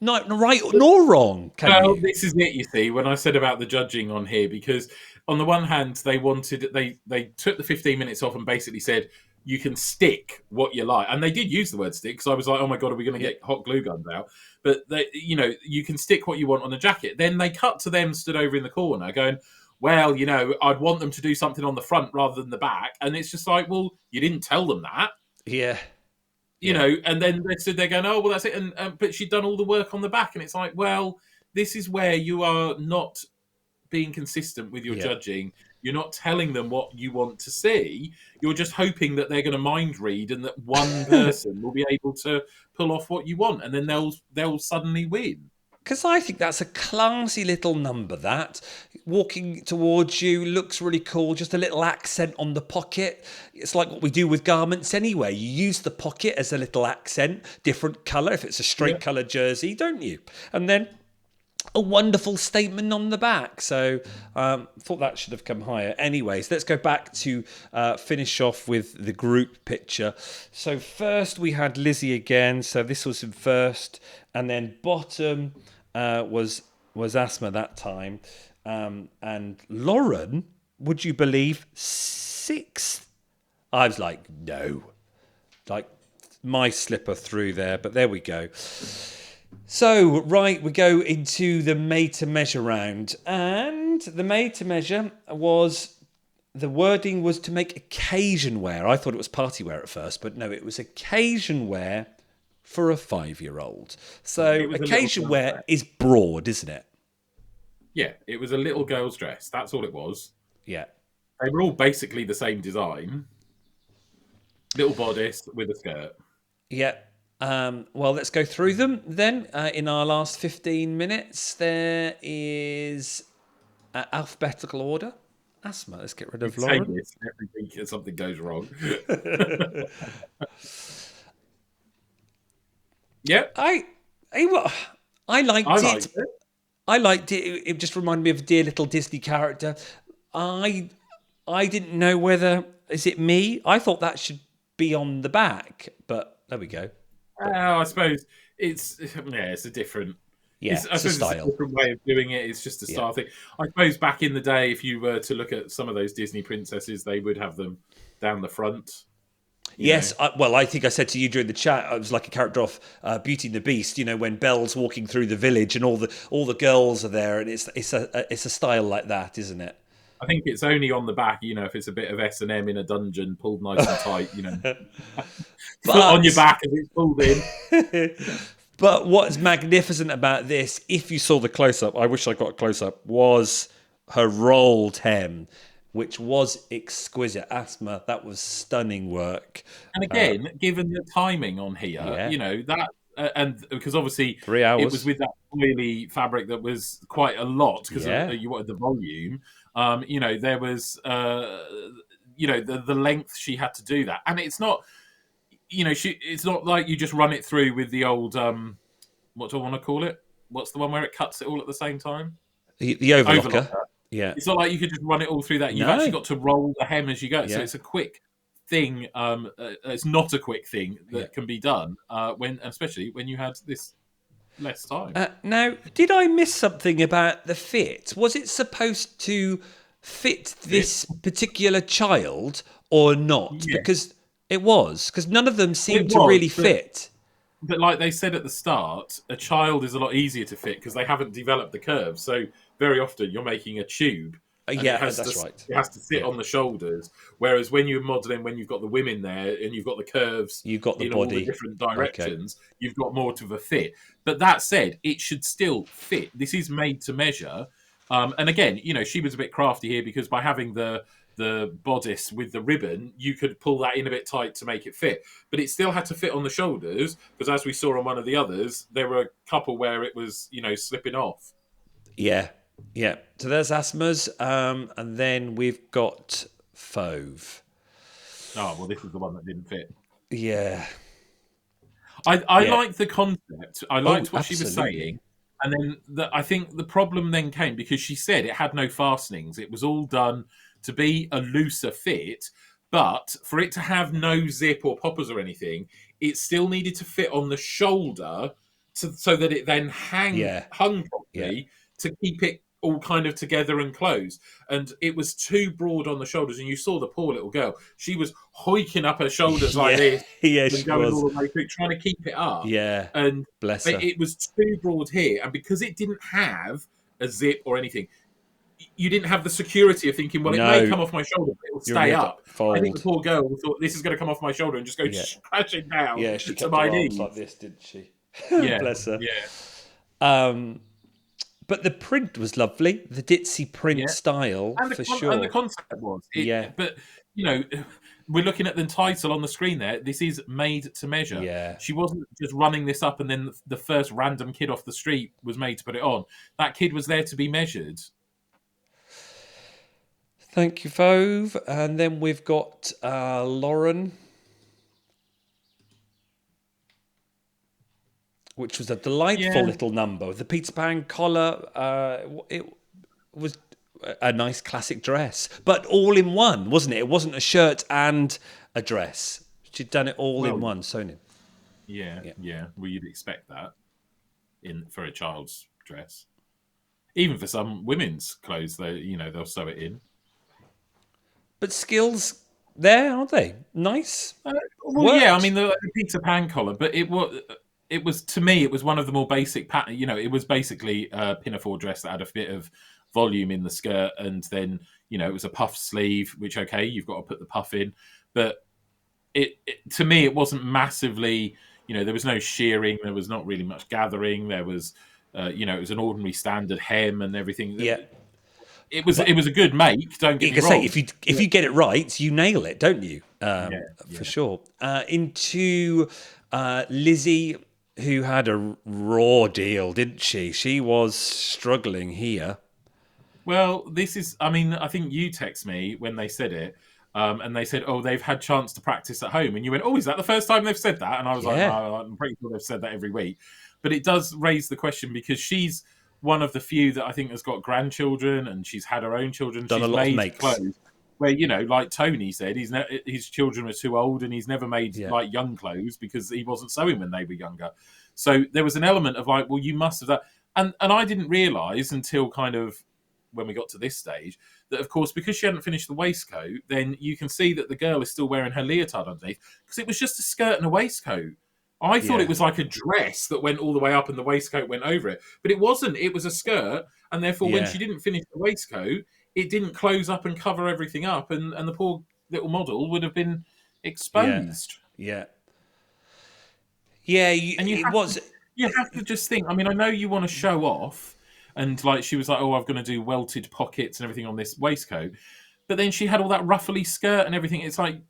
Speaker 1: not right nor wrong, can you?
Speaker 2: This is it, you see, when I said about the judging on here, because on the one hand, they took the 15 minutes off and basically said, you can stick what you like. And they did use the word stick, because I was like, oh my God, are we going to get hot glue guns out? But, you can stick what you want on a jacket. Then they cut to them stood over in the corner going, well, I'd want them to do something on the front rather than the back. And it's just like, well, you didn't tell them that.
Speaker 1: Yeah.
Speaker 2: And then they stood there going, oh, well, that's it. And but she'd done all the work on the back. And it's like, well, this is where you are not being consistent with your judging. You're not telling them what you want to see. You're just hoping that they're going to mind read and that one person will be able to pull off what you want. And then they'll suddenly win.
Speaker 1: Because I think that's a classy little number, that. Walking towards you looks really cool. Just a little accent on the pocket. It's like what we do with garments anyway. You use the pocket as a little accent. Different colour if it's a straight colour jersey, don't you? And then a wonderful statement on the back. So thought that should have come higher. Anyways, let's go back to finish off with the group picture. So first we had Lizzie again. So this was in first. And then bottom was Asma that time. And Lauren, would you believe, 6th? I was like, no. Like, my slipper through there. But there we go. So, right, we go into the made-to-measure round. And the made-to-measure the wording was to make occasion wear. I thought it was party wear at first, but no, it was occasion wear for a 5-year-old. So, occasion wear is broad, isn't it?
Speaker 2: Yeah, it was a little girl's dress. That's all it was.
Speaker 1: Yeah.
Speaker 2: They were all basically the same design. Little bodice with a skirt.
Speaker 1: Yeah. Well, let's go through them then. In our last 15 minutes, there is alphabetical order. Asma, let's get rid of Lauren.
Speaker 2: Every week something goes wrong. Yeah.
Speaker 1: I liked it. I liked it. It just reminded me of a dear little Disney character. I didn't know whether, is it me? I thought that should be on the back, but there we go.
Speaker 2: I suppose it's a different.
Speaker 1: It's a style.
Speaker 2: It's a different way of doing it. It's just a style thing. I suppose back in the day, if you were to look at some of those Disney princesses, they would have them down the front.
Speaker 1: Yes, I think I said to you during the chat, I was like a character off Beauty and the Beast. When Belle's walking through the village and all the girls are there, and it's a style like that, isn't it?
Speaker 2: I think it's only on the back, if it's a bit of S&M in a dungeon pulled nice and tight, Foot on your back as it's pulled in.
Speaker 1: But what's magnificent about this, if you saw the close-up, I wish I got a close-up, was her rolled hem, which was exquisite. Asma, that was stunning work.
Speaker 2: And again, given the timing on here, that... and because obviously
Speaker 1: 3 hours.
Speaker 2: It was with that oily fabric that was quite a lot because you wanted the volume. There was the length she had to do that, and it's not it's not like you just run it through with the old what do I want to call it? What's the one where it cuts it all at the same time?
Speaker 1: The overlocker. Yeah,
Speaker 2: it's not like you could just run it all through that. You've actually got to roll the hem as you go, so it's a quick thing. It's not a quick thing that can be done especially when you had this less time.
Speaker 1: Now, did I miss something about the fit? Was it supposed to fit
Speaker 2: Fit?
Speaker 1: this particular child or not?
Speaker 2: Yeah,
Speaker 1: Because none of them
Speaker 2: it
Speaker 1: seemed to
Speaker 2: was,
Speaker 1: really
Speaker 2: but
Speaker 1: fit.
Speaker 2: like they said at the start, a child is a lot easier to fit because they haven't developed the curve. So very often you're making a tube, and
Speaker 1: Yeah, that's right.
Speaker 2: it has to sit
Speaker 1: Yeah,
Speaker 2: on the shoulders. Whereas when you're modelling, when you've got the women there and you've got the curves
Speaker 1: you got the
Speaker 2: in all the
Speaker 1: body.
Speaker 2: different
Speaker 1: Okay.
Speaker 2: directions, you've got more to the fit. But that said, it should still fit. This is made to measure. And again, she was a bit crafty here because by having the bodice with the ribbon, you could pull that in a bit tight to make it fit. But it still had to fit on the shoulders because, as we saw on one of the others, there were a couple where it was, slipping off.
Speaker 1: Yeah, yeah. So there's Asthma's, and then we've got Fauve.
Speaker 2: Oh, well, this is the one that didn't fit.
Speaker 1: Yeah,
Speaker 2: I
Speaker 1: yeah.
Speaker 2: liked the concept. I
Speaker 1: Oh,
Speaker 2: liked what she was
Speaker 1: absolutely.
Speaker 2: saying. And then I think the problem then came because she said it had no fastenings. It was all done to be a looser fit, but for it to have no zip or poppers or anything, it still needed to fit on the shoulder so that it then
Speaker 1: Yeah,
Speaker 2: hung
Speaker 1: yeah.
Speaker 2: properly to keep it all kind of together and closed. And it was too broad on the shoulders. And you saw the poor little girl. She was hoiking up her shoulders like
Speaker 1: Yeah,
Speaker 2: this
Speaker 1: yeah,
Speaker 2: and
Speaker 1: she
Speaker 2: going
Speaker 1: was.
Speaker 2: all the way through, trying to keep it up.
Speaker 1: Yeah,
Speaker 2: And
Speaker 1: bless her.
Speaker 2: it was too broad here. And because it didn't have a zip or anything, you didn't have the security of thinking, well, it may
Speaker 1: No,
Speaker 2: come off my shoulder, but it will
Speaker 1: you're gonna
Speaker 2: stay
Speaker 1: have to
Speaker 2: up. I think the
Speaker 1: fold.
Speaker 2: poor girl thought this is going to come off my shoulder and just go
Speaker 1: Yeah,
Speaker 2: crashing down
Speaker 1: yeah. She
Speaker 2: to
Speaker 1: kept
Speaker 2: my
Speaker 1: her arms
Speaker 2: knees.
Speaker 1: like this, didn't she?
Speaker 2: Yeah,
Speaker 1: Bless her.
Speaker 2: yeah,
Speaker 1: Um, but the print was lovely. The ditzy print
Speaker 2: yeah.
Speaker 1: style
Speaker 2: And
Speaker 1: for
Speaker 2: the
Speaker 1: sure.
Speaker 2: concept was
Speaker 1: Yeah,
Speaker 2: it, but you know, we're looking at the title on the screen there. This is made to measure.
Speaker 1: yeah.
Speaker 2: She wasn't just running this up and then the first random kid off the street was made to put it on. That kid was there to be measured.
Speaker 1: Thank you, Fauve. And then we've got Lauren, which was a delightful
Speaker 2: Yeah.
Speaker 1: little number with the Peter Pan collar. It was a nice classic dress, but all in one, wasn't it? It wasn't a shirt and a dress. She'd done it all in
Speaker 2: Well,
Speaker 1: one, sewn in.
Speaker 2: yeah,
Speaker 1: Yeah.
Speaker 2: yeah. Well, you'd expect that for a child's dress. Even for some women's clothes, they'll sew it in.
Speaker 1: But skills there, aren't they? Nice.
Speaker 2: Well, yeah. I
Speaker 1: Worked.
Speaker 2: mean, the Peter Pan collar, but it was to me. It was one of the more basic pattern. It was basically a pinafore dress that had a bit of volume in the skirt, and then it was a puff sleeve. Which okay, you've got to put the puff in, but to me it wasn't massively. There was no shearing. There was not really much gathering. There was, it was an ordinary standard hem and everything.
Speaker 1: Yeah.
Speaker 2: It was a good make. Don't get
Speaker 1: You
Speaker 2: me
Speaker 1: can say
Speaker 2: wrong.
Speaker 1: if you get it right, you nail it, don't you?
Speaker 2: Yeah,
Speaker 1: For
Speaker 2: yeah.
Speaker 1: sure. Into Lizzie, who had a raw deal, didn't she? She was struggling here.
Speaker 2: Well, this is. I mean, I think you text me when they said it, and they said, "Oh, they've had chance to practice at home," and you went, "Oh, is that the first time they've said that?" And I was like,
Speaker 1: Yeah,
Speaker 2: "No, I'm pretty sure they've said that every week." But it does raise the question because she's one of the few that I think has got grandchildren, and she's had her own children.
Speaker 1: done a
Speaker 2: She's
Speaker 1: lot of
Speaker 2: made
Speaker 1: makes.
Speaker 2: clothes where like Tony said, his children were too old, and he's never made
Speaker 1: Yeah,
Speaker 2: like young clothes because he wasn't sewing when they were younger. So there was an element of like, well, you must have that, and I didn't realise until kind of when we got to this stage that of course because she hadn't finished the waistcoat, then you can see that the girl is still wearing her leotard underneath because it was just a skirt and a waistcoat. I thought it
Speaker 1: yeah,
Speaker 2: was like a dress that went all the way up and the waistcoat went over it, but it wasn't. It was a skirt, and therefore when
Speaker 1: yeah,
Speaker 2: she didn't finish the waistcoat, it didn't close up and cover everything up, and the poor little model would have been
Speaker 1: yeah,
Speaker 2: exposed.
Speaker 1: yeah, yeah.
Speaker 2: And
Speaker 1: It was.
Speaker 2: you have to just think. I mean, I know you want to show off, and like she was like, "Oh, I'm going to do welted pockets and everything on this waistcoat," but then she had all that ruffly skirt and everything. It's like,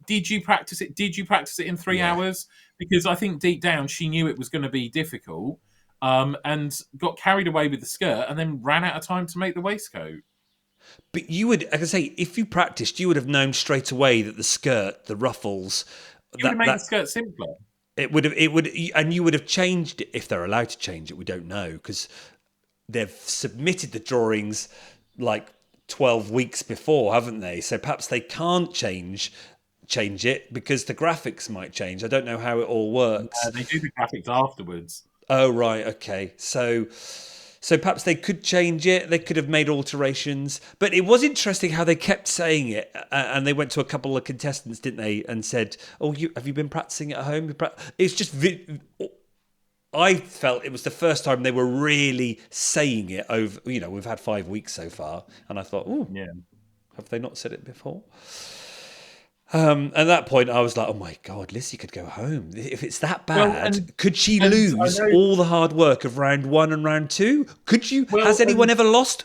Speaker 2: did you practice it? Did you practice it in 3 hours? Because I think deep down she knew it was going to be difficult, and got carried away with the skirt, and then ran out of time to make the waistcoat.
Speaker 1: But you would, like I say, if you practiced, you would have known straight away that the skirt, the ruffles,
Speaker 2: You would have
Speaker 1: that
Speaker 2: made the
Speaker 1: that
Speaker 2: skirt simpler.
Speaker 1: it would, and you would have changed it if they're allowed to change it. We don't know because they've submitted the drawings like 12 weeks before, haven't they? So perhaps they can't change change it because the graphics might change. I don't know how it all works.
Speaker 2: They do the graphics afterwards.
Speaker 1: Oh, right. Okay. So perhaps they could change it. They could have made alterations. But it was interesting how they kept saying it. And they went to a couple of contestants, didn't they? And said, oh, have you been practicing at home? It's just... I felt it was the first time they were really saying it over... we've had 5 weeks so far. And I thought, oh,
Speaker 2: Yeah.
Speaker 1: have they not said it before? At that point, I was like, oh my God, Lizzie could go home. If it's that bad, could she lose all the hard work of round 1 and round 2? Could you? Has anyone ever lost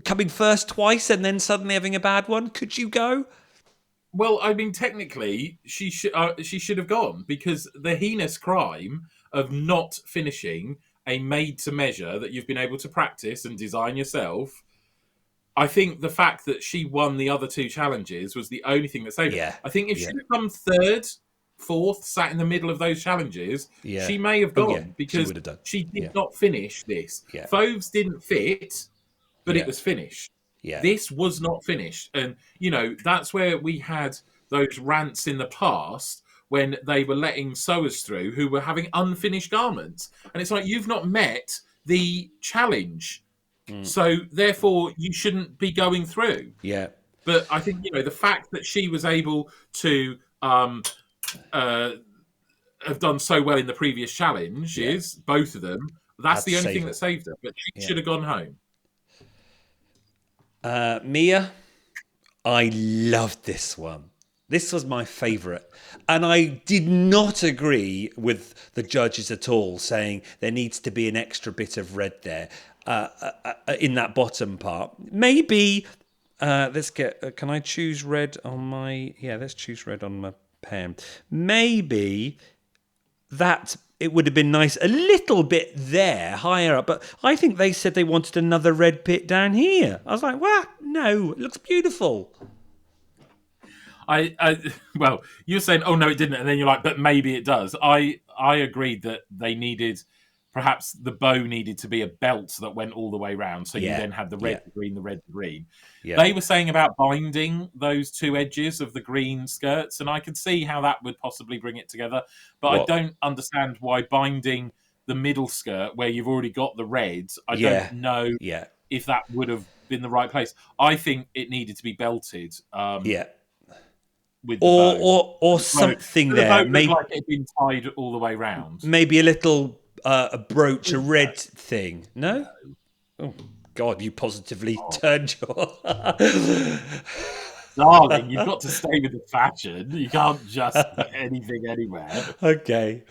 Speaker 1: coming first twice and then suddenly having a bad one? Could you go?
Speaker 2: Well, I mean, technically, she should have gone, because the heinous crime of not finishing a made-to-measure that you've been able to practice and design yourself... I think the fact that she won the other 2 challenges was the only thing that saved her. I think if she'd have come 3rd, 4th, sat in the middle of those challenges, she may have gone, because she did not finish this. Foves didn't fit, but it was finished. This was not finished. And, that's where we had those rants in the past when they were letting sewers through who were having unfinished garments. And it's like, you've not met the challenge. So, therefore, you shouldn't be going through.
Speaker 1: Yeah.
Speaker 2: But I think, the fact that she was able to have done so well in the previous challenges, both of them, that's the only thing that saved her. But she should have gone home.
Speaker 1: Mia, I loved this one. This was my favourite. And I did not agree with the judges at all, saying there needs to be an extra bit of red there. In that bottom part, maybe let's get. Can I choose red on my? Yeah, let's choose red on my pen. Maybe that it would have been nice a little bit there, higher up. But I think they said they wanted another red bit down here. I was like, well, no, it looks beautiful.
Speaker 2: Well, you're saying, oh no, it didn't, and then you're like, but maybe it does. I agreed that they needed. Perhaps the bow needed to be a belt that went all the way round, so you then had the red, the green, the red, the green. Yeah. They were saying about binding those 2 edges of the green skirts, and I could see how that would possibly bring it together. But I don't understand why binding the middle skirt, where you've already got the reds, I don't know if that would have been the right place. I think it needed to be belted. With the bow.
Speaker 1: Or something
Speaker 2: so
Speaker 1: there.
Speaker 2: The bow maybe like it had been tied all the way round.
Speaker 1: Maybe a little... a brooch, a red thing. No? Oh, God, you positively turned your...
Speaker 2: Darling, you've got to stay with the fashion. You can't just put anything anywhere.
Speaker 1: Okay.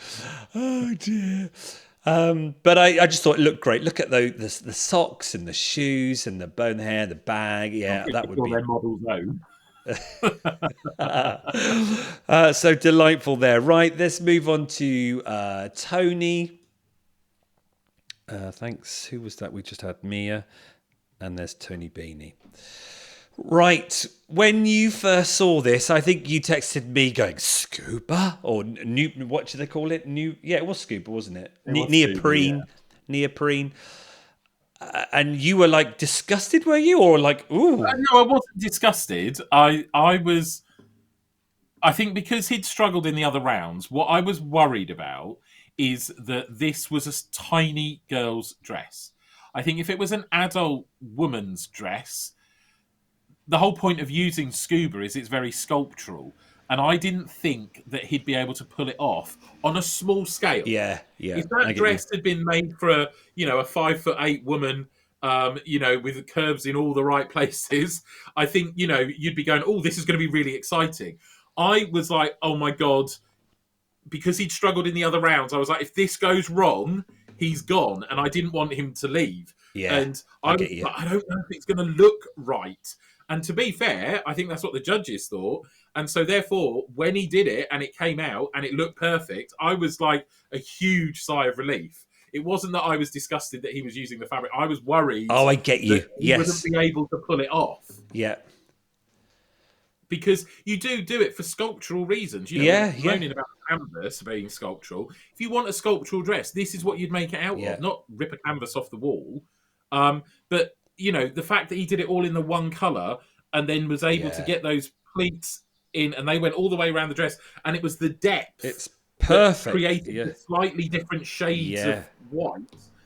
Speaker 1: Oh, dear. But I just thought it looked great. Look at the socks and the shoes and the bone hair, the bag. Yeah, that would be...
Speaker 2: their model's own.
Speaker 1: So delightful there. Right, let's move on to Tony. Thanks. Who was that? We just had Mia, and there's Tony Beanie. Right. When you first saw this, I think you texted me going scuba or new. What do they call it? Yeah, it was scuba, wasn't it? Neoprene. Neoprene. And you were like disgusted, were you, or like ooh?
Speaker 2: No, I wasn't disgusted. I was. I think because he'd struggled in the other rounds, what I was worried about is that this was a tiny girl's dress. I think if it was an adult woman's dress, the whole point of using scuba is it's very sculptural. And I didn't think that he'd be able to pull it off on a small scale.
Speaker 1: Yeah.
Speaker 2: If that dress had been made for a 5'8" woman, with curves in all the right places, I think, you'd be going, oh, this is going to be really exciting. I was like, oh my God, because he'd struggled in the other rounds, I was like, if this goes wrong, he's gone. And I didn't want him to leave.
Speaker 1: Yeah.
Speaker 2: And I don't know if it's going to look right. And to be fair, I think that's what the judges thought. And so therefore, when he did it and it came out and it looked perfect, I was like a huge sigh of relief. It wasn't that I was disgusted that he was using the fabric. I was worried.
Speaker 1: Oh, I get you.
Speaker 2: He wouldn't be able to pull it off.
Speaker 1: Yeah.
Speaker 2: Because you do it for sculptural reasons. Moaning about canvas being sculptural. If you want a sculptural dress, this is what you'd make it out of, not rip a canvas off the wall. But, the fact that he did it all in the one colour and then was able to get those pleats in, and they went all the way around the dress, and it was the depth
Speaker 1: It's
Speaker 2: that
Speaker 1: perfect.
Speaker 2: created
Speaker 1: Yeah.
Speaker 2: the slightly different shades of
Speaker 1: Yeah.
Speaker 2: white.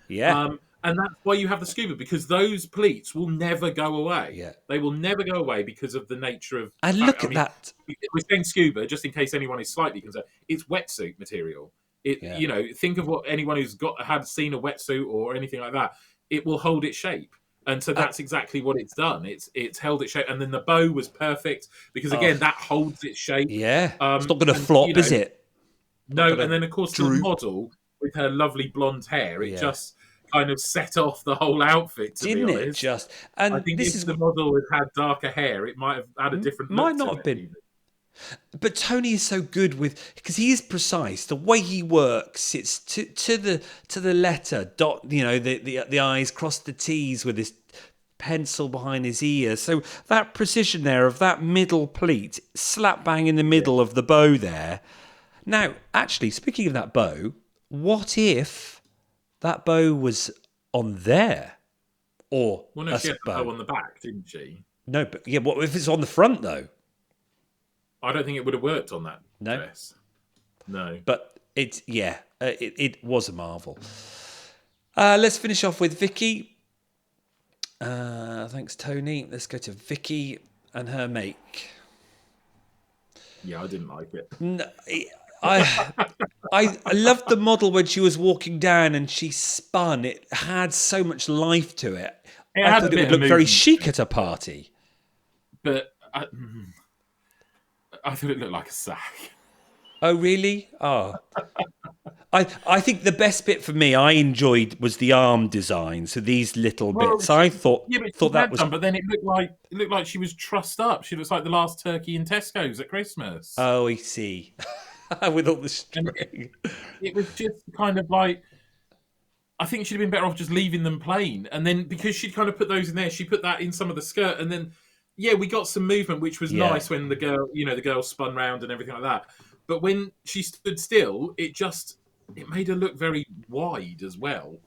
Speaker 1: Yeah.
Speaker 2: And that's why you have the scuba, because those pleats will never go away.
Speaker 1: Yeah.
Speaker 2: They will never go away because of the nature of the
Speaker 1: And
Speaker 2: fact.
Speaker 1: look
Speaker 2: I
Speaker 1: at
Speaker 2: mean,
Speaker 1: that.
Speaker 2: we're saying scuba, just in case anyone is slightly concerned. It's wetsuit material.
Speaker 1: Yeah.
Speaker 2: Think of what anyone who's had seen a wetsuit or anything like that. It will hold its shape. And so that's exactly what it's done. It's held its shape, and then the bow was perfect because
Speaker 1: Oh,
Speaker 2: again that holds its shape.
Speaker 1: yeah. It's not going to
Speaker 2: And
Speaker 1: flop, is it? Not
Speaker 2: no,
Speaker 1: going
Speaker 2: and
Speaker 1: to
Speaker 2: then of course the
Speaker 1: droop.
Speaker 2: model with her lovely blonde hair, it
Speaker 1: Yeah.
Speaker 2: just kind of set off the whole outfit. To be
Speaker 1: Didn't it
Speaker 2: honest,
Speaker 1: just?
Speaker 2: I
Speaker 1: And
Speaker 2: think
Speaker 1: this
Speaker 2: if
Speaker 1: is
Speaker 2: the model had had darker hair, it might have had a different
Speaker 1: might
Speaker 2: look
Speaker 1: not
Speaker 2: to
Speaker 1: have
Speaker 2: it.
Speaker 1: been.
Speaker 2: Even.
Speaker 1: But Tony is so good with, because he is precise. The way he works, it's to the letter. Dot, the I's, cross the T's with his pencil behind his ear. So that precision there of that middle pleat, slap bang in the middle of the bow there. Now, actually, speaking of that bow, what if that bow was on there, or
Speaker 2: Well, no,
Speaker 1: a
Speaker 2: she had the
Speaker 1: bow?
Speaker 2: bow on the back, didn't she?
Speaker 1: No, but yeah, what if it's on the front though?
Speaker 2: I don't think it would have worked on that
Speaker 1: No.
Speaker 2: dress. No.
Speaker 1: But it was a marvel. Let's finish off with Vicky. Thanks, Tony. Let's go to Vicky and her make.
Speaker 2: Yeah, I didn't like it.
Speaker 1: No, I loved the model when she was walking down and she spun. It had so much life to it.
Speaker 2: It
Speaker 1: I
Speaker 2: had
Speaker 1: thought
Speaker 2: a
Speaker 1: it would
Speaker 2: bit of
Speaker 1: look very
Speaker 2: movement,
Speaker 1: chic at a party.
Speaker 2: but I thought it looked like a sack.
Speaker 1: Oh, really? Oh. I think the best bit for me I enjoyed was the arm design. So these little
Speaker 2: Well,
Speaker 1: bits. I thought
Speaker 2: yeah, but she
Speaker 1: that
Speaker 2: had
Speaker 1: was.
Speaker 2: done, but then it looked like she was trussed up. She looks like the last turkey in Tesco's at Christmas.
Speaker 1: Oh, I see. With all the
Speaker 2: And
Speaker 1: string.
Speaker 2: it was just kind of like, I think she'd have been better off just leaving them plain. And then because she'd kind of put those in there, she put that in some of the skirt. And then, yeah, we got some movement, which was
Speaker 1: Yeah.
Speaker 2: nice when the girl spun round and everything like that. But when she stood still, it made her look very wide as well.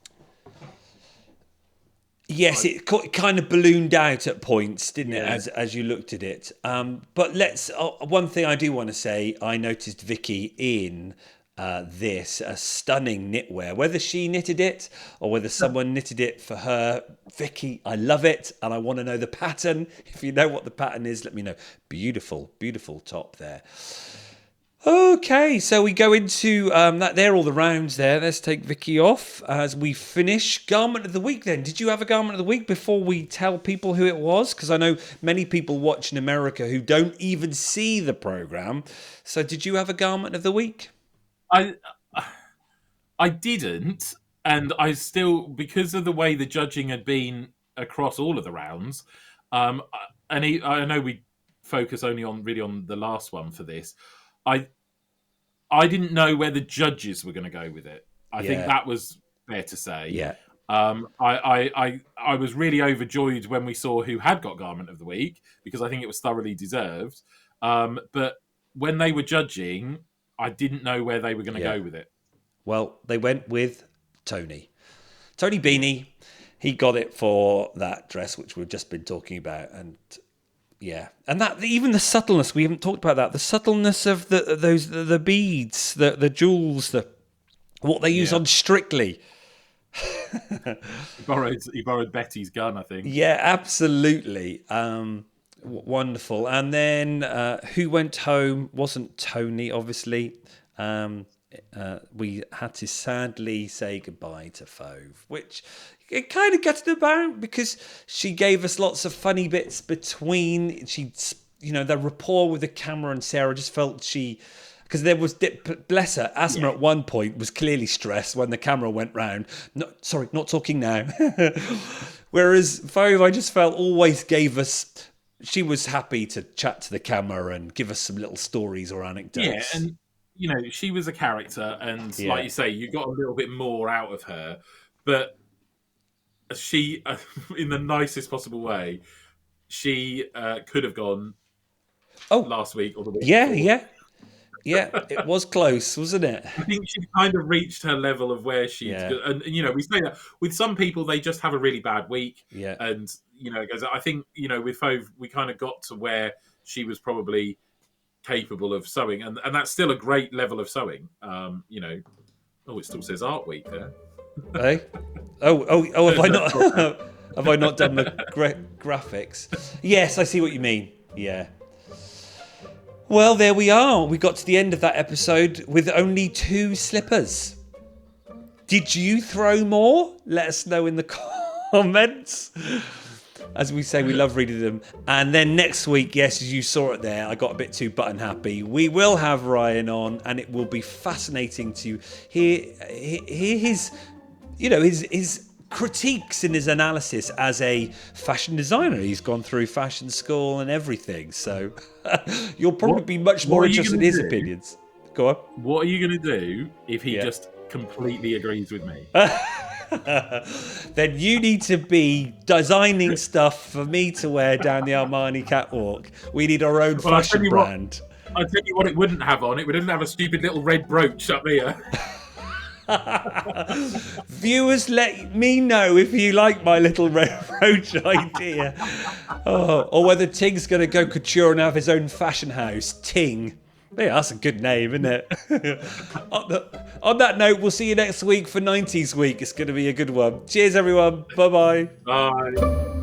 Speaker 1: Yes, it kind of ballooned out at points, didn't it,
Speaker 2: Yeah.
Speaker 1: as you looked at it. But one thing I do want to say, I noticed Vicky in this, a stunning knitwear. Whether she knitted it or whether someone knitted it for her, Vicky, I love it. And I want to know the pattern. If you know what the pattern is, let me know. Beautiful, beautiful top there. Okay, so we go into that. There, all the rounds there. Let's take Vicky off as we finish. Garment of the week then. Did you have a garment of the week before we tell people who it was? Because I know many people watch in America who don't even see the programme. So did you have a garment of the week?
Speaker 2: I didn't, and I still, because of the way the judging had been across all of the rounds, and I know we focus only on the last one for this. I didn't know where the judges were going to go with it. I think that was fair to say.
Speaker 1: Yeah.
Speaker 2: I was really overjoyed when we saw who had got Garment of the Week because I think it was thoroughly deserved. But when they were judging, I didn't know where they were going to go with it.
Speaker 1: Well, they went with Tony Beanie. He got it for that dress, which we've just been talking about, and yeah, and that even the subtleness, we haven't talked about that. The subtleness of the beads, the jewels, what they use on Strictly.
Speaker 2: He borrowed Betty's gun, I think.
Speaker 1: Yeah, absolutely. Wonderful. And then who went home wasn't Tony, obviously. We had to sadly say goodbye to Fove, which it kind of gutted about because she gave us lots of funny bits between. The rapport with the camera and Sarah just felt because there was, bless her, Asma at one point was clearly stressed when the camera went round. No, sorry, not talking now. Whereas Fove, I just felt always gave us. She was happy to chat to the camera and give us some little stories or anecdotes.
Speaker 2: Yeah, and she was a character, and like you say, you got a little bit more out of her, but she, in the nicest possible way, she could have gone last week or the week before.
Speaker 1: Yeah, it was close, wasn't it?
Speaker 2: I think she kind of reached her level of where she, and we say that with some people they just have a really bad week, and it goes. I think with Fove we kind of got to where she was probably capable of sewing, and that's still a great level of sewing. You know, it still says Art Week there.
Speaker 1: Hey? Oh! Have I not? Have I not done the graphics? Yes, I see what you mean. Yeah. Well, there we are. We got to the end of that episode with only 2 slippers. Did you throw more? Let us know in the comments. As we say, we love reading them. And then next week, yes, as you saw it there, I got a bit too button happy. We will have Ryan on, and it will be fascinating to hear his, his critiques and his analysis as a fashion designer. He's gone through fashion school and everything. So you'll probably be much more interested in his opinions. Go on.
Speaker 2: What are you going to do if he just completely agrees with me?
Speaker 1: Then you need to be designing stuff for me to wear down the Armani catwalk. We need our own fashion brand.
Speaker 2: I'll tell you what it wouldn't have on it. We didn't have a stupid little red brooch up here.
Speaker 1: Viewers, let me know if you like my little red brooch idea. Or whether Ting's going to go couture and have his own fashion house. Ting. Yeah, that's a good name, isn't it? On that note, we'll see you next week for 90s week. It's going to be a good one. Cheers, everyone. Bye-bye.
Speaker 2: Bye.